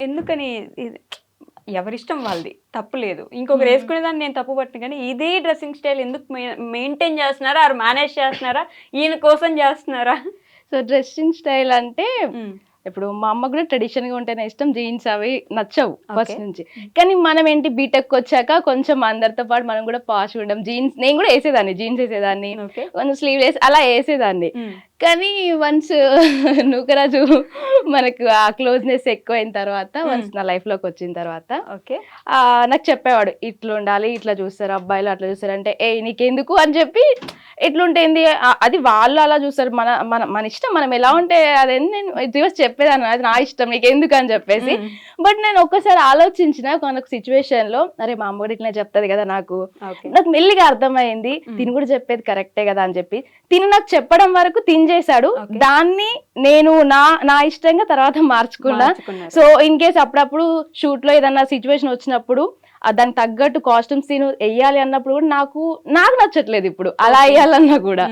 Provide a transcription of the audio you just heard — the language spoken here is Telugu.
ఎందుకని ఇది ఎవరిష్టం వాళ్ళది. తప్పు లేదు. ఇంకొకరు వేసుకునేదాన్ని నేను తప్పు పట్టను కానీ, ఇదే డ్రెస్సింగ్ స్టైల్ ఎందుకు మెయింటైన్ చేస్తున్నారా? ఆర్ మేనేజ్ చేస్తున్నారా? ఈయన కోసం చేస్తున్నారా? సో డ్రెస్సింగ్ స్టైల్ అంటే ఇప్పుడు మా అమ్మ కూడా ట్రెడిషన్ గా ఉంటేనే ఇష్టం, జీన్స్ అవి నచ్చవు ఫస్ట్ నుంచి. కానీ మనం ఏంటి బీటెక్ వచ్చాక కొంచెం అందరితో పాటు మనం కూడా పాష్ ఉండడం, జీన్స్ నేను కూడా వేసేదాన్ని, జీన్స్ వేసేదాన్ని, కొంచెం స్లీవ్లెస్ అలా వేసేదాన్ని. కానీ వన్స్ నూకరాజు మనకు ఆ క్లోజ్నెస్ ఎక్కువైన తర్వాత, వన్స్ నా లైఫ్ లోకి వచ్చిన తర్వాత నాకు చెప్పేవాడు ఇట్లా ఉండాలి, ఇట్లా చూస్తారు అబ్బాయిలు, అట్లా చూస్తారు అంటే ఏ నీకెందుకు అని చెప్పి ఎట్లుంటేంది అది వాళ్ళు అలా చూస్తారు, మన మన మన ఇష్టం, మనం ఎలా ఉంటే అదేంటి నేను రివర్స్ చెప్పేదాన్ని, అది నా ఇష్టం నీకెందుకు అని చెప్పేసి. బట్ నేను ఒక్కసారి ఆలోచించిన ఒక సిచ్యువేషన్ లో, అరే మా అమ్మ కూడా ఇట్లా చెప్తుంది కదా, నాకు మెల్లిగా అర్థమైంది తిని కూడా చెప్పేది కరెక్టే కదా అని చెప్పి, తిని నాకు చెప్పడం వరకు తిని చేశాడు, దాన్ని నేను నా ఇష్టంగా తర్వాత మార్చుకున్నా. సో ఇన్ కేస్ అప్పుడప్పుడు షూట్ లో ఏదన్నా సిచ్యువేషన్ వచ్చినప్పుడు దానికి తగ్గట్టు కాస్ట్యూమ్స్ నేను వెయ్యాలి అన్నప్పుడు కూడా నాకు నచ్చట్లేదు ఇప్పుడు అలా వేయాలన్నా కూడా.